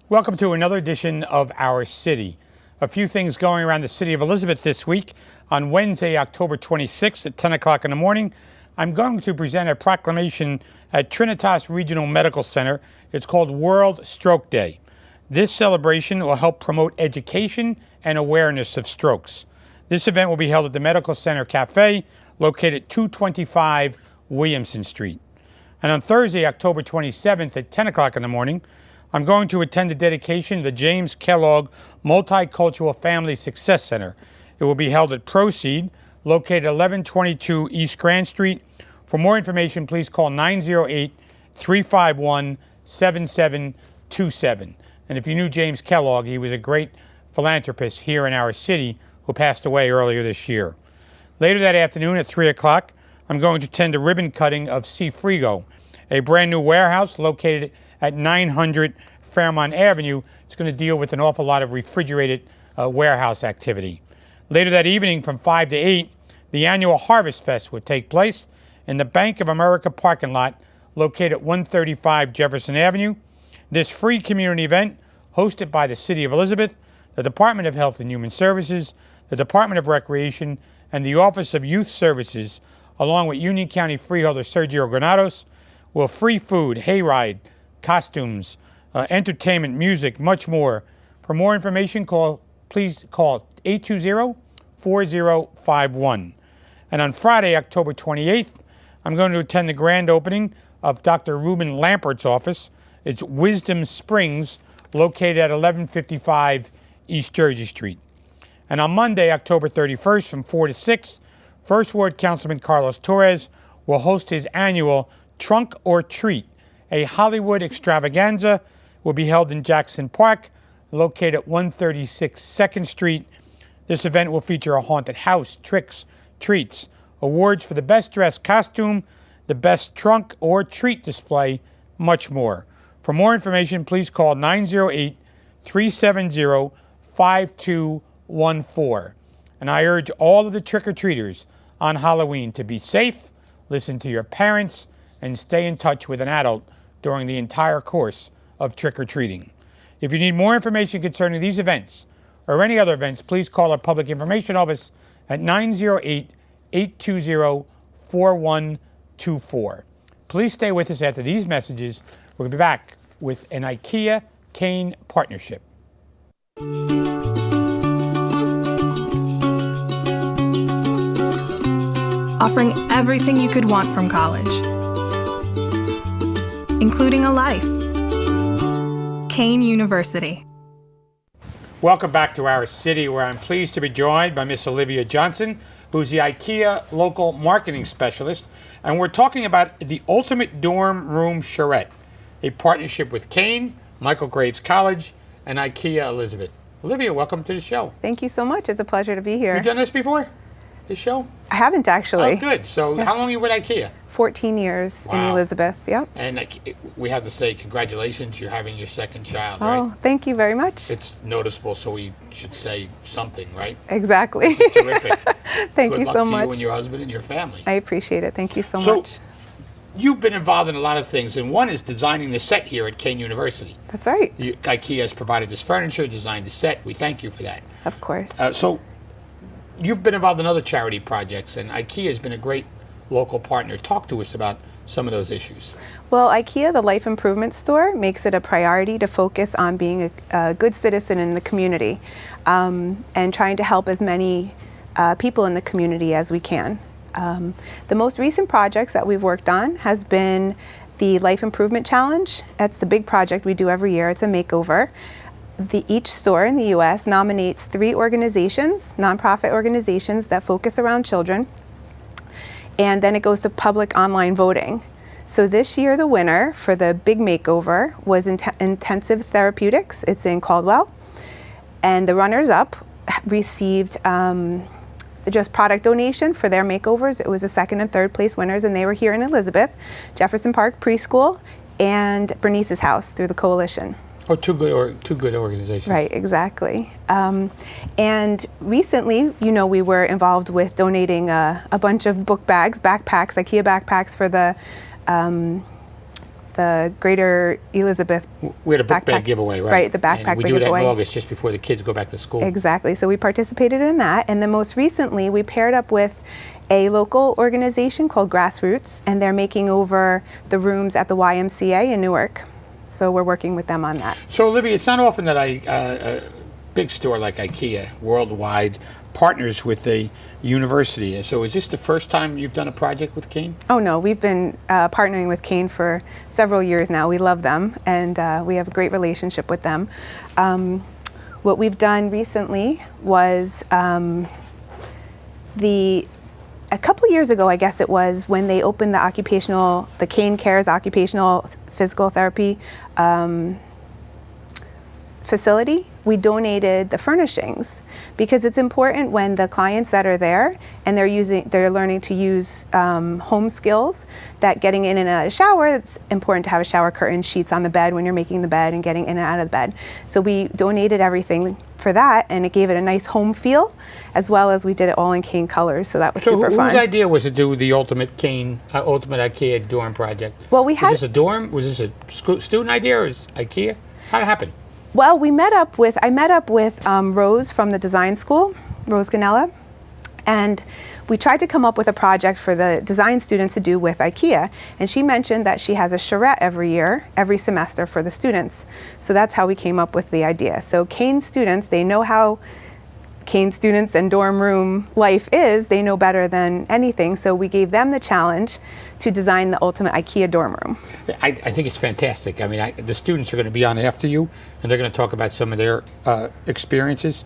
Welcome to another edition of Our City. A few things going around the city of Elizabeth this week. On Wednesday, October 26th at 10 o'clock in the morning, I'm going to present a proclamation at Trinitas Regional Medical Center. It's called World Stroke Day. This celebration will help promote education and awareness of strokes. This event will be held at the Medical Center Cafe, located at 225 Williamson Street. And on Thursday, October 27th at 10 o'clock in the morning, I'm going to attend the dedication of the James Kellogg Multicultural Family Success Center. It will be held at Proceed, located at 1122 East Grand Street. For more information, please call 908-351-7727. And if you knew James Kellogg, he was a great philanthropist here in our city who passed away earlier this year. Later that afternoon at 3 o'clock, I'm going to attend the ribbon cutting of C. Frigo, a brand new warehouse located at 900 Fairmont Avenue. It's going to deal with an awful lot of refrigerated warehouse activity. Later that evening from 5 to 8, the annual Harvest Fest will take place in the Bank of America parking lot located at 135 Jefferson Avenue. This free community event, hosted by the City of Elizabeth, the Department of Health and Human Services, the Department of Recreation, and the Office of Youth Services, along with Union County Freeholder Sergio Granados, will free food, hayride, costumes, entertainment, music, much more. For more information, please call 820-4051. And on Friday, October 28th, I'm going to attend the grand opening of Dr. Ruben Lampert's office. It's Wisdom Springs, located at 1155 East Jersey Street. And on Monday, October 31st, from 4 to 6, First Ward Councilman Carlos Torres will host his annual Trunk or Treat. A Hollywood extravaganza will be held in Jackson Park, located at 136 2nd Street. This event will feature a haunted house, tricks, treats, awards for the best dressed costume, the best trunk or treat display, much more. For more information, please call 908-370-5214. And I urge all of the trick-or-treaters on Halloween to be safe, listen to your parents, and stay in touch with an adult during the entire course of trick-or-treating. If you need more information concerning these events or any other events, please call our Public Information Office at 908-820-4124. Please stay with us after these messages. We'll be back with an Ikea Kane partnership. Offering everything you could want from college, including a life. Kane University. Welcome back to our city, where I'm pleased to be joined by Miss Olivia Johnson, who's the Ikea local marketing specialist, and we're talking about the Ultimate Dorm Room Charrette, a partnership with Kane, Michael Graves College, and Ikea Elizabeth. Olivia, welcome to the show. Thank you so much. It's a pleasure to be here. You've done this before? This show? I haven't actually. Oh, good. So Yes. How long are you with Ikea? 14 years in Wow. Elizabeth. Yep. And we have to say congratulations, you're having your second child, Oh, right? thank you very much. It's noticeable, so we should say something, right? Exactly. This is terrific. Thank Good you luck so to much. you and your husband and your family. I appreciate it. Thank you so So- much. You've been involved in a lot of things, and one is designing the set here at Kane University. That's right. IKEA has provided this furniture, designed the set. We thank you for that. Of course. So you've been involved in other charity projects, and IKEA has been a great local partner. Talk to us about some of those issues. Well, IKEA, the Life Improvement Store, makes it a priority to focus on being a good citizen in the community and trying to help as many people in the community as we can. The most recent projects that we've worked on has been the Life Improvement Challenge. That's the big project we do every year. It's a makeover. Each store in the U.S. nominates 3 organizations, nonprofit organizations that focus around children, and then it goes to public online voting. So this year the winner for the big makeover was Intensive Therapeutics. It's in Caldwell, and the runners-up received just product donation for their makeovers. It was the 2nd and 3rd place winners, and they were here in Elizabeth, Jefferson Park Preschool, and Bernice's House through the coalition. Oh, two good organizations. Right, exactly. And recently, we were involved with donating a bunch of book bags, backpacks, IKEA backpacks for the the Greater Elizabeth. We had a book bag giveaway, right? Right, the backpack and we do that giveaway. in August, just before the kids go back to school. Exactly. So we participated in that, and then most recently we paired up with a local organization called Grassroots, and they're making over the rooms at the YMCA in Newark. So we're working with them on that. So Olivia, it's not often that a big store like Ikea worldwide partners with a university. So is this the first time you've done a project with Kane? Oh no, we've been partnering with Kane for several years now. We love them, and we have a great relationship with them. What we've done recently was a couple years ago, I guess it was, when they opened the Kane Cares Occupational Physical Therapy facility, we donated the furnishings, because it's important when the clients that are there and they're learning to use home skills, that getting in and out of the shower, it's important to have a shower curtain, sheets on the bed when you're making the bed and getting in and out of the bed. So we donated everything for that, and it gave it a nice home feel, as well as we did it all in Kane colors, so that was super fun. So whose idea was to do the ultimate IKEA dorm project? Well, was this a dorm? Was this a student idea, or is IKEA? How did it happen? Well, I met up with Rose from the design school, Rose Ganella, and we tried to come up with a project for the design students to do with IKEA. And she mentioned that she has a charrette every semester for the students. So that's how we came up with the idea. So Kane students, they know how Kane students and dorm room life is. They know better than anything. So we gave them the challenge to design the ultimate IKEA dorm room. I think it's fantastic. I mean, the students are going to be on after you, and they're going to talk about some of their experiences.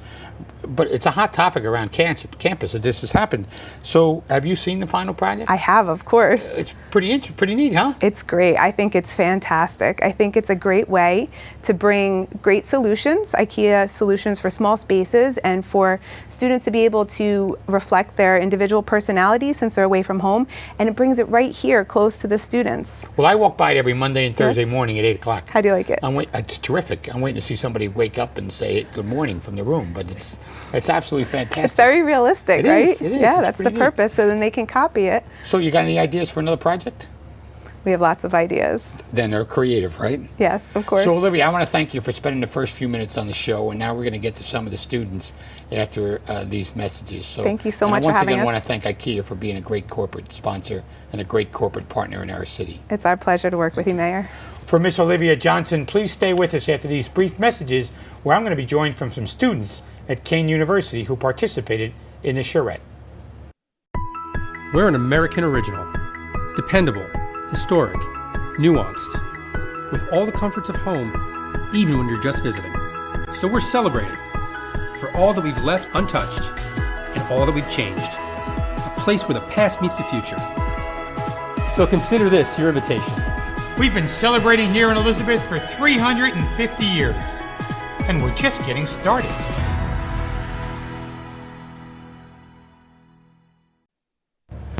But it's a hot topic around campus that this has happened. So have you seen the final project? I have, of course. It's pretty neat, huh? It's great. I think it's fantastic. I think it's a great way to bring great solutions, IKEA solutions for small spaces, and for students to be able to reflect their individual personality since they're away from home, and it brings it right here close to the students. Well, I walk by it every Monday and Thursday Yes. morning at 8 o'clock. How do you like it? It's terrific. I'm waiting to see somebody wake up and say good morning from the room, but it's absolutely fantastic. It's very realistic, It right? is, it is. Yeah, It's that's the pretty neat. purpose, so then they can copy it. So you got any ideas for another project? We have lots of ideas. Then they're creative, right? Yes, of course. So Olivia, I want to thank you for spending the first few minutes on the show, and now we're going to get to some of the students after these messages. So Thank you so much for having Once again, I us. want to thank IKEA for being a great corporate sponsor and a great corporate partner in our city. It's our pleasure to work with you, Mayor. For Miss Olivia Johnson, please stay with us after these brief messages, where I'm going to be joined from some students at Kane University who participated in the charrette. We're an American original, dependable, historic, nuanced, with all the comforts of home, even when you're just visiting. So we're celebrating for all that we've left untouched and all that we've changed. A place where the past meets the future. So consider this your invitation. We've been celebrating here in Elizabeth for 350 years, and we're just getting started.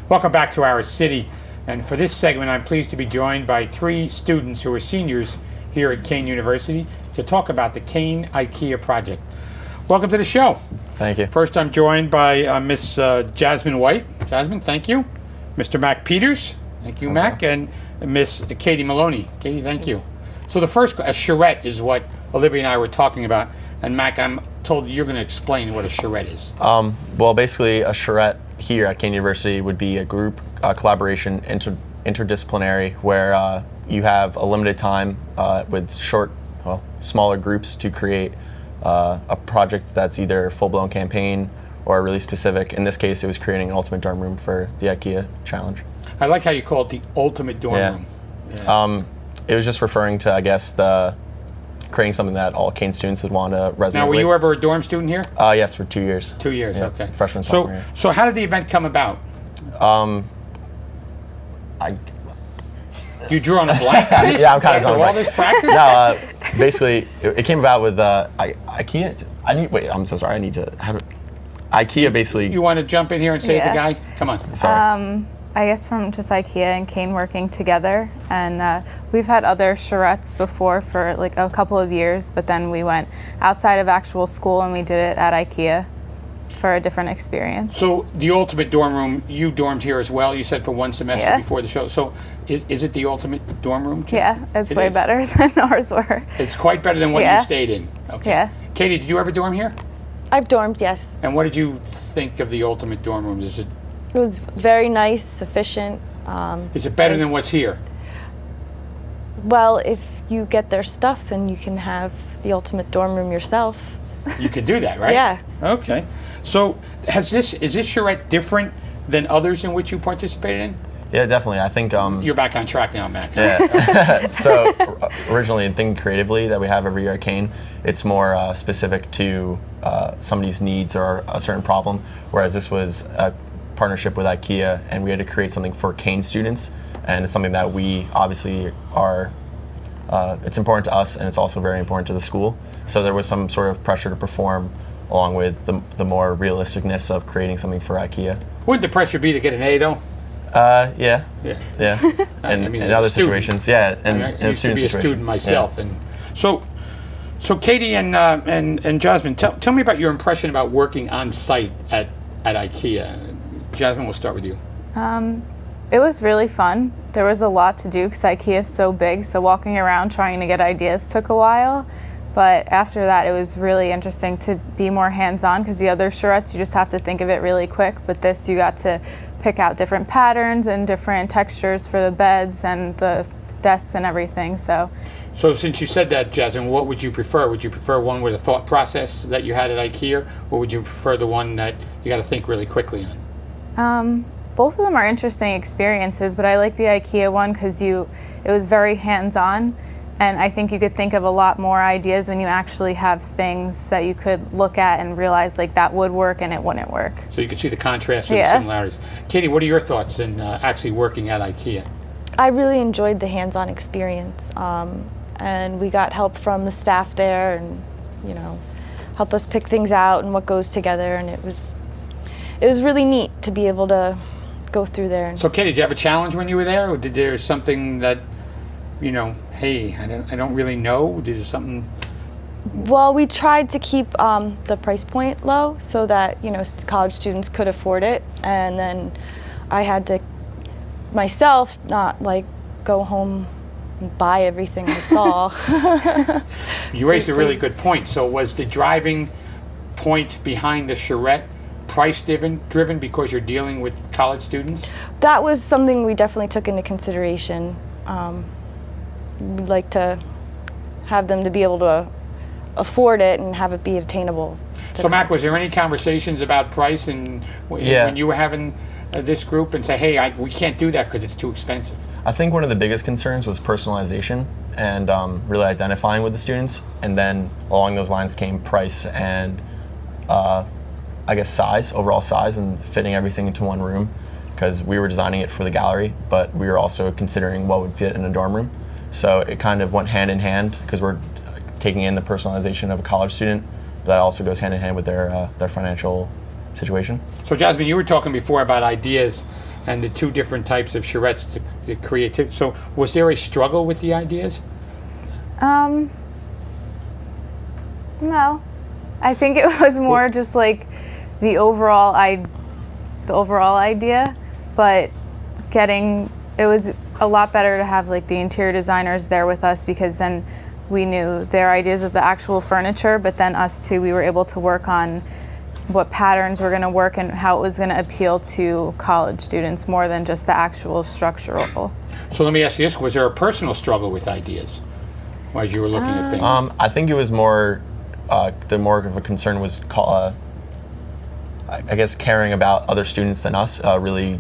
Welcome back to our city, and for this segment I'm pleased to be joined by 3 students who are seniors here at Kane University to talk about the Kane IKEA project. Welcome to the show. Thank you. First I'm joined by Miss Jasmine White. Jasmine, thank you. Mr. Mac Peters, thank you, Mac, and Miss Katie Maloney. Katie, thank you. So the first, a charrette is what Olivia and I were talking about, and Mac, I'm told you're going to explain what a charrette is. Well, basically, a charrette here at Kane University would be a group collaboration, interdisciplinary, where you have a limited time with smaller groups to create a project that's either a full-blown campaign or really specific. In this case, it was creating an ultimate dorm room for the IKEA challenge. I like how you call it the ultimate dorm room. Yeah. It was just referring to, I guess, creating something that all Kane students would want to resonate with. Now, were you ever a dorm student here? Yes, for 2 years. 2 years, Yeah, okay. freshman, sophomore year. So how did the event come about? You drew on a blank? Yeah, I'm kind of After drawing all a blank. this practice? No, basically, it came about with IKEA. I'm so sorry. IKEA basically. You want to jump in here and save the Yeah. guy? Come on. Sorry. I guess from just IKEA and Kane working together, and we've had other charrettes before for like a couple of years, but then we went outside of actual school and we did it at IKEA. for a different experience. So the ultimate dorm room, you dormed here as well, you said, for one semester Yeah. before the show. So is it the ultimate dorm room, Jim? Yeah, it's It way is. better than ours were. It's quite better than what Yeah. you stayed in. Okay. Yeah. Katie, did you ever dorm here? I've dormed, yes. And what did you think of the ultimate dorm room? Is It was very nice, efficient. it better than there's- what's here? Well, if you get their stuff, then you can have the ultimate dorm room yourself. You could do that, right? Yeah. Okay. So is this charrette different than others in which you participated in? Yeah, definitely. I think You're back on track now, Mac. yeah. So originally, thinking creatively that we have every year at Kane, it's more specific to somebody's needs or a certain problem. Whereas this was a partnership with Ikea, and we had to create something for Kane students, and it's something that we obviously are. It's important to us, and it's also very important to the school. So there was some sort of pressure to perform, along with the more realisticness of creating something for Ikea. Wouldn't the pressure be to get an A, though? Yeah. Yeah. Yeah. And I mean, in as a other student. situations, yeah, and I in a used to student be a situation. student myself, Yeah. and so Katie and Jasmine, tell me about your impression about working on site at IKEA. Jasmine, we'll start with you. It was really fun. There was a lot to do because IKEA is so big, so walking around trying to get ideas took a while. But after that, it was really interesting to be more hands-on because the other charrettes, you just have to think of it really quick. But this, you got to pick out different patterns and different textures for the beds and the desks and everything. So Since you said that, Jasmine, what would you prefer? Would you prefer one with a thought process that you had at IKEA, or would you prefer the one that you got to think really quickly on? both of them are interesting experiences, but I like the IKEA one because it was very hands-on. And I think you could think of a lot more ideas when you actually have things that you could look at and realize like that would work and it wouldn't work. So you could see the contrast or Yeah. the similarities. Katie, what are your thoughts in actually working at IKEA? I really enjoyed the hands-on experience, and we got help from the staff there, and help us pick things out and what goes together, and it was really neat to be able to go through there. So Katie, did you have a challenge when you were there, or did there something that, hey, I don't really know? Did there something? Well, we tried to keep the price point low so that college students could afford it, and then I had to myself not like go home and buy everything I saw. You raised a really good point. So was the driving point behind the charrette price driven because you're dealing with college students? That was something we definitely took into consideration. We'd like to have them to be able to afford it and have it be attainable. So Mac, was there any conversations about price and Yeah. when you were having this group and say, hey, we can't do that because it's too expensive? I think one of the biggest concerns was personalization and really identifying with the students. And then along those lines came price and I guess size, overall size, and fitting everything into one room, because we were designing it for the gallery, but we were also considering what would fit in a dorm room. So it kind of went hand in hand because we're taking in the personalization of a college student, but that also goes hand in hand with their financial situation. So Jasmine, you were talking before about ideas and the two different types of charrettes, the creativity. So was there a struggle with the ideas? No, I think it was more just like the overall idea, but it was a lot better to have like the interior designers there with us, because then we knew their ideas of the actual furniture, but then us too, we were able to work on what patterns were going to work and how it was going to appeal to college students more than just the actual structural. So let me ask you this, was there a personal struggle with ideas as you were looking at things? I think it was more, the more of a concern was, I guess, caring about other students than us, really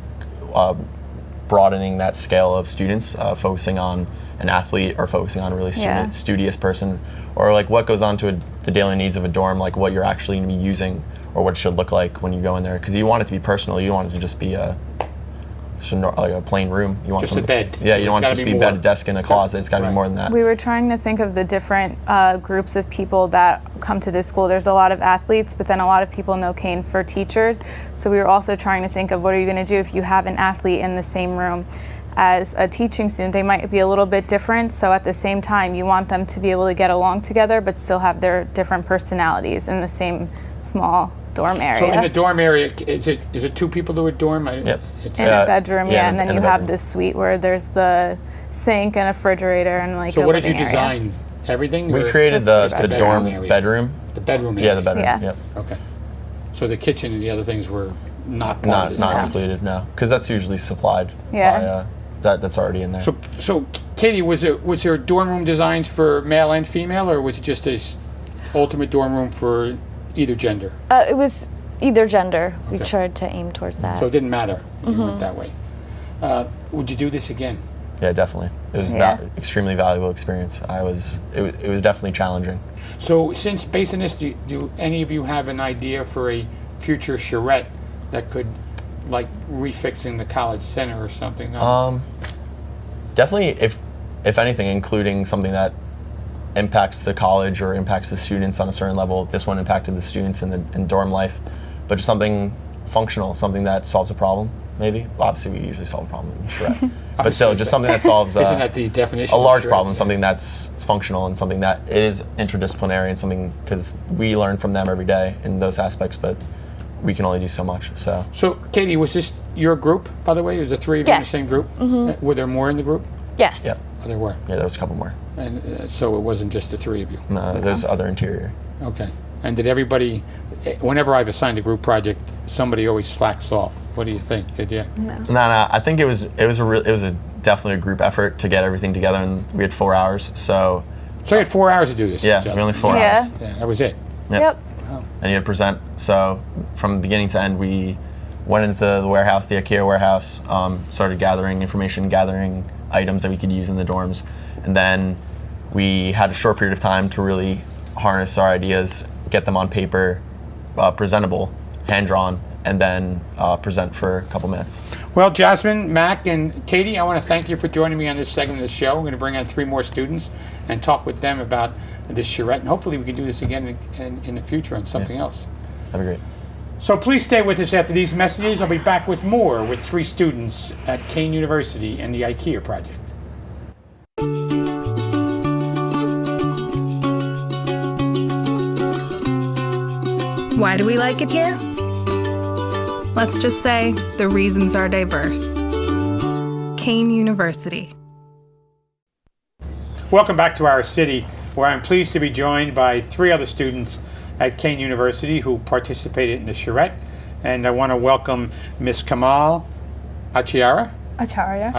broadening that scale of students, focusing on an athlete or focusing on a really studious person, or like what goes on to the daily needs of a dorm, like what you're actually going to be using or what it should look like when you go in there. Because you want it to be personal, you don't want it to just be like a plain room. You want Just a bed. Yeah, you don't want it to It's just gotta be be bed, more. desk, and a closet. It's got to Right. be more than that. We were trying to think of the different groups of people that come to this school. There's a lot of athletes, but then a lot of people know Kane for teachers. So we were also trying to think of what are you going to do if you have an athlete in the same room as a teaching student. They might be a little bit different. So at the same time, you want them to be able to get along together, but still have their different personalities in the same small dorm area. So in the dorm area, is it 2 people to a dorm? Yep. It's, in a bedroom, yeah, and then in you the have bedroom. this suite where there's the sink and a refrigerator and like so a what did you living area. design? Everything? We or created Just the the dorm bedroom area. bedroom. the bedroom area? Yeah, the bedroom. Yeah. Yep. Okay. So the kitchen and the other things were not part of Not this not project. included, no, because that's usually supplied. Yeah. By, that's already in there. So Katie, was there dorm room designs for male and female, or was it just this ultimate dorm room for either gender? It was either gender. We Okay. tried to aim towards that. So it didn't matter. You went that way. Would you do this again? Yeah, definitely. It was Yeah. extremely valuable experience. It was definitely challenging. So since based on this, do any of you have an idea for a future charrette that could, like refixing the college center or something? Definitely, if anything, including something that impacts the college or impacts the students on a certain level. This one impacted the students in dorm life, but just something functional, something that solves a problem. Maybe. Well, obviously, we usually solve a problem in charrette, but still, just something that solves Isn't that the definition? a of large charrette? problem, something that's functional and something that it is interdisciplinary and something because we learn from them every day in those aspects, but we can only do so much. So So Katie, was this your group, by the way? Was the 3 of you in the Yes. same group? Were there more in the group? Yes. Yep. Oh, there were. yeah, there was a couple more. And so it wasn't just the 3 of you. No, there's other interior. Okay. And did everybody, whenever I've assigned a group project, somebody always slacks off. What do you think? Did you? No, I think it was definitely a group effort to get everything together, and we had 4 hours. So So you had 4 hours to do this. yeah, Justin. we only 4 Yeah. hours. Yeah, that was it. Yep. And you had to present. So from beginning to end, we went into the warehouse, the Ikea warehouse, started gathering information, gathering items that we could use in the dorms, and then we had a short period of time to really harness our ideas, get them on paper, presentable, hand-drawn, and then present for a couple minutes. Well, Jasmine, Mac, and Katie, I want to thank you for joining me on this segment of the show. We're going to bring on 3 more students and talk with them about this charrette, and hopefully we can do this again in the future on something else. That'd be great. So please stay with us after these messages. I'll be back with more with 3 students at Kane University and the IKEA project. Why do we like it here? Let's just say the reasons are diverse. Kane University. Welcome back to our city, where I'm pleased to be joined by 3 other students at Kane University who participated in the charrette. And I want to welcome Miss Kamal Acharya. Acharya.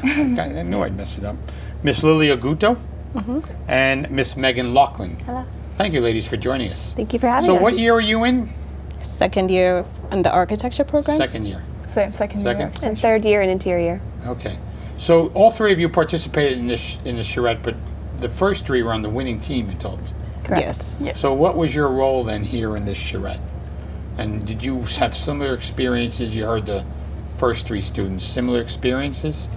I knew I'd mess it up. Miss Lily Aguto and Miss Megan Laughlin. Hello. Thank you, ladies, for joining us. Thank you for having So us. what year are you in? Second year in the architecture program. Second year. Same second year. Second? And third year in interior. Okay. So all 3 of you participated in the charrette, but the first 3 were on the winning team, you told me. Correct. Yes. Yeah. So what was your role then here in this charrette? And did you have similar experiences? You heard the first 3 students, similar experiences?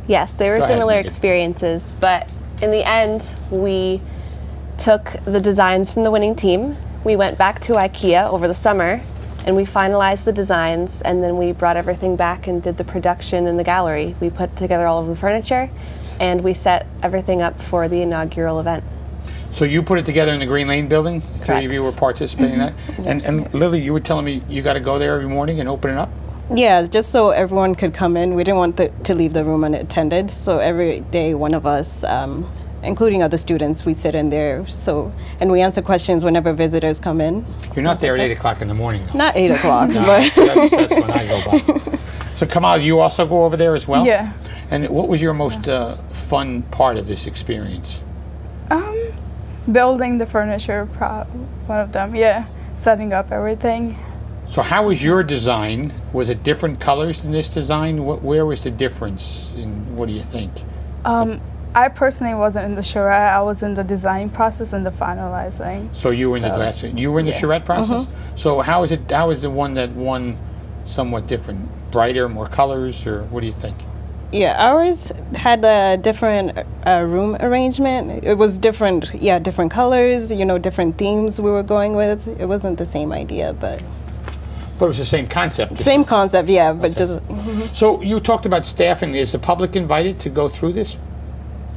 Yes, there were Go ahead, similar Megan. experiences, but in the end, we took the designs from the winning team. We went back to IKEA over the summer and we finalized the designs, and then we brought everything back and did the production in the gallery. We put together all of the furniture and we set everything up for the inaugural event. So you put it together in the Green Lane building? 3 of you were participating in that? And Lily, you were telling me you got to go there every morning and open it up? Yeah, just so everyone could come in. We didn't want to leave the room unattended. So every day, one of us, including other students, we sit in there. And we answer questions whenever visitors come in. You're not there at 8 o'clock in the morning, though. Not 8 o'clock, No, but that's when I go by. So Kamal, you also go over there as well? Yeah. And what was your most fun part of this experience? Building the furniture, one of them. Yeah. Setting up everything. So how was your design? Was it different colors than this design? Where was the difference? And what do you think? I personally wasn't in the charrette. I was in the design process and the finalizing. So you were in the glass. You were in the charrette process. So how is it? How is the one that won somewhat different? Brighter, more colors, or what do you think? yeah, ours had a different room arrangement. It was different, different colors, different themes we were going with. It wasn't the same idea, but But it was the same concept. same concept, but just So you talked about staffing. Is the public invited to go through this?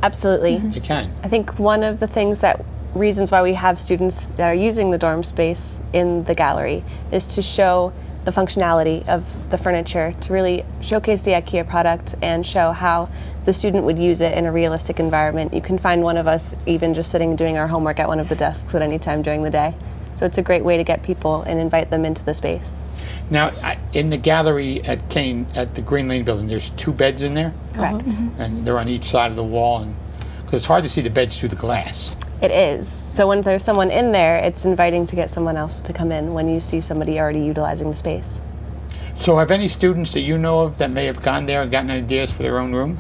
Absolutely. They can. I think one of the things that reasons why we have students that are using the dorm space in the gallery is to show the functionality of the furniture, to really showcase the IKEA product and show how the student would use it in a realistic environment. You can find one of us even just sitting doing our homework at one of the desks at any time during the day. So it's a great way to get people and invite them into the space. Now, in the gallery at Kane, at the Green Lane building, there's 2 beds in there? Correct. And they're on each side of the wall, and because it's hard to see the beds through the glass. It is. So when there's someone in there, it's inviting to get someone else to come in when you see somebody already utilizing the space. So have any students that you know of that may have gone there and gotten ideas for their own room?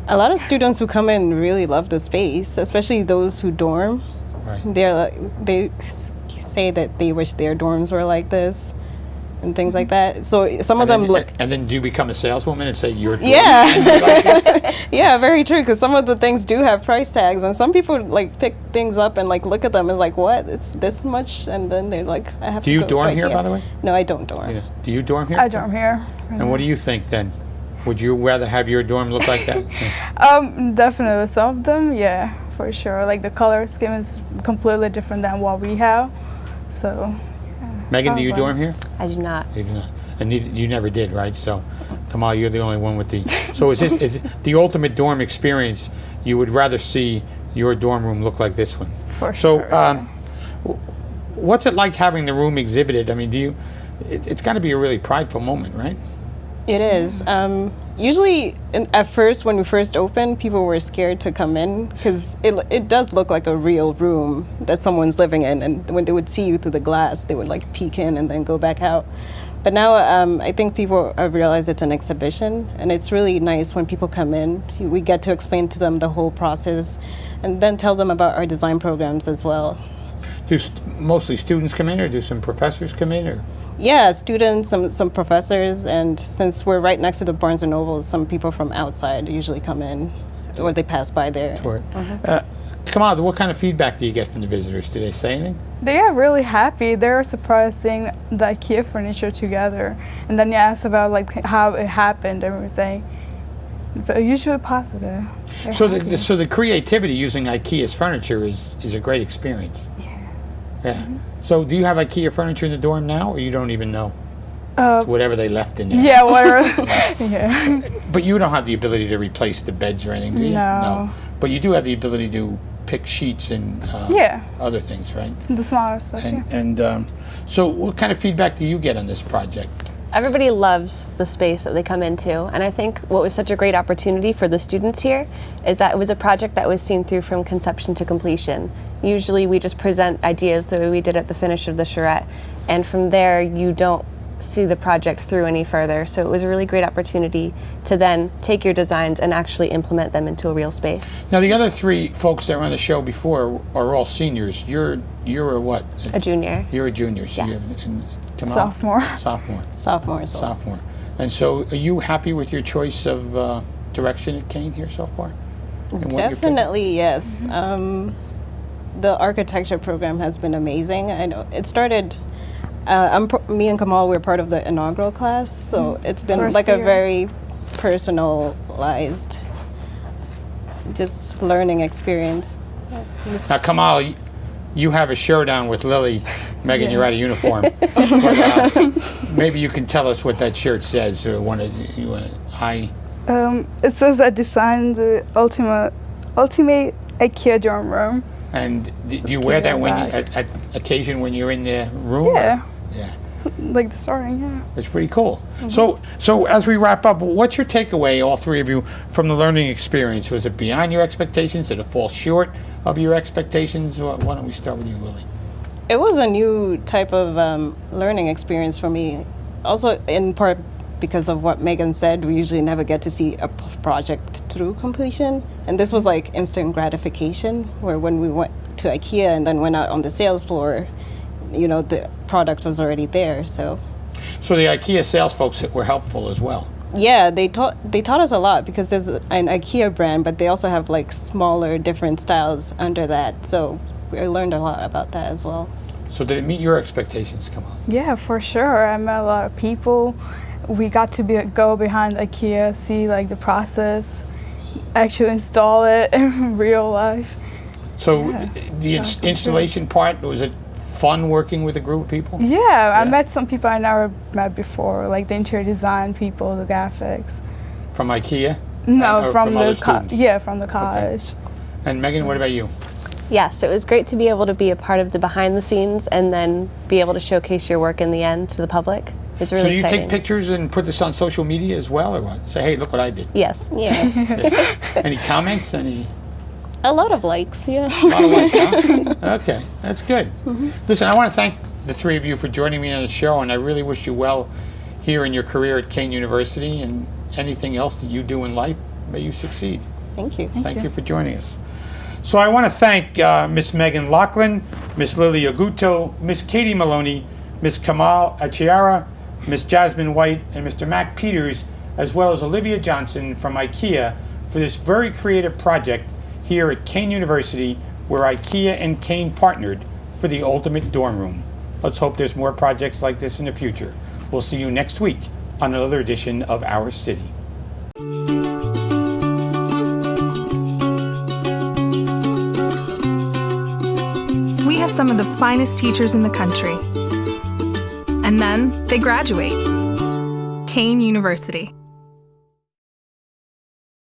A lot of students who come in really love the space, especially those who dorm. Right. They say that they wish their dorms were like this and things like that. So some of them look. And then do you become a saleswoman and say your dorm? Yeah. Yeah, very true. Because some of the things do have price tags, and some people like pick things up and like look at them and like, what? It's this much, and then they're like, I have to. Do you go dorm right here, there. by the way? No, I don't dorm. Yeah. Do you dorm here? I dorm here. And what do you think then? Would you rather have your dorm look like that? Definitely. Some of them, yeah, for sure. Like the color scheme is completely different than what we have. So. Megan, do you dorm here? I do not. You do not. And you never did, right? So, Kamal, you're the only one with the. So is the ultimate dorm experience? You would rather see your dorm room look like this one? For sure. So, what's it like having the room exhibited? I mean, it's got to be a really prideful moment, right? It is. Usually, at first, when we first opened, people were scared to come in because it does look like a real room that someone's living in. And when they would see you through the glass, they would like peek in and then go back out. But now I think people have realized it's an exhibition, and it's really nice when people come in. We get to explain to them the whole process and then tell them about our design programs as well. Do mostly students come in, or do some professors come in, or? Yeah, students, some professors, and since we're right next to the Barnes & Noble, some people from outside usually come in, or they pass by there. Sure. Kamal, what kind of feedback do you get from the visitors? Do they say anything? They are really happy. They're surprised seeing the IKEA furniture together. And then you ask about like how it happened, everything. But usually positive. So the creativity using IKEA's furniture is a great experience. Yeah. So do you have IKEA furniture in the dorm now, or you don't even know? It's whatever they left in there. Yeah, whatever. Yeah. But you don't have the ability to replace the beds or anything, do you? No. But you do have the ability to pick sheets and other things, right? The smaller stuff, And so what kind of feedback do you get on this project? Everybody loves the space that they come into, and I think what was such a great opportunity for the students here is that it was a project that was seen through from conception to completion. Usually we just present ideas the way we did at the finish of the charrette, and from there you don't see the project through any further. So it was a really great opportunity to then take your designs and actually implement them into a real space. Now the other 3 folks that were on the show before are all seniors. You're a what? A junior. You're a junior. So Yes. Sophomore. Sophomore as well. Sophomore. And so are you happy with your choice of direction at Kane here so far? Definitely, yes. The architecture program has been amazing. I know it started. Me and Kamal were part of the inaugural class, so it's been First like year. a very personalized, just learning experience. Now, Kamal, you have a showdown with Lily. Megan, you're out of uniform. But, maybe you can tell us what that shirt says. Or It says I designed the ultimate IKEA dorm room. And do you wear that when at occasion when you're in the room? Yeah. Yeah. Like the starting, yeah. That's pretty cool. So as we wrap up, what's your takeaway, all 3 of you, from the learning experience? Was it beyond your expectations? Did it fall short of your expectations? Why don't we start with you, Lily? It was a new type of learning experience for me. Also, in part because of what Megan said, we usually never get to see a project through completion. And this was like instant gratification, where when we went to IKEA and then went out on the sales floor, you know, the product was already there. So the IKEA sales folks were helpful as well. Yeah, they taught us a lot because there's an IKEA brand, but they also have like smaller, different styles under that. So we learned a lot about that as well. So did it meet your expectations, Kamal? Yeah, for sure. I met a lot of people. We got to go behind IKEA, see like the process, actually install it in real life. So Yeah, the sounds pretty installation part, was it fun working with a group of people? Yeah, I Yeah. met some people I never met before, like the interior design people, the graphics. From IKEA? No, Or from other the students? yeah, from the college. And Megan, what about you? Yes, it was great to be able to be a part of the behind the scenes and then be able to showcase your work in the end to the public. It was really So do you exciting. take pictures and put this on social media as well, or what? Say, hey, look what I did. Yes. Yeah. Any comments? Any? A lot of likes, yeah. A lot of likes, huh? Okay, that's good. Listen, I want to thank the three of you for joining me on the show, and I really wish you well here in your career at Kane University, and anything else that you do in life, may you succeed. Thank you. Thank you for joining us. So I want to thank Miss Megan Lachlan, Miss Lily Aguto, Miss Katie Maloney, Miss Kamal Achiara, Miss Jasmine White, and Mr. Mac Peters, as well as Olivia Johnson from IKEA for this very creative project here at Kane University, where IKEA and Kane partnered for the ultimate dorm room. Let's hope there's more projects like this in the future. We'll see you next week on another edition of Our City. We have some of the finest teachers in the country. And then they graduate. Kane University.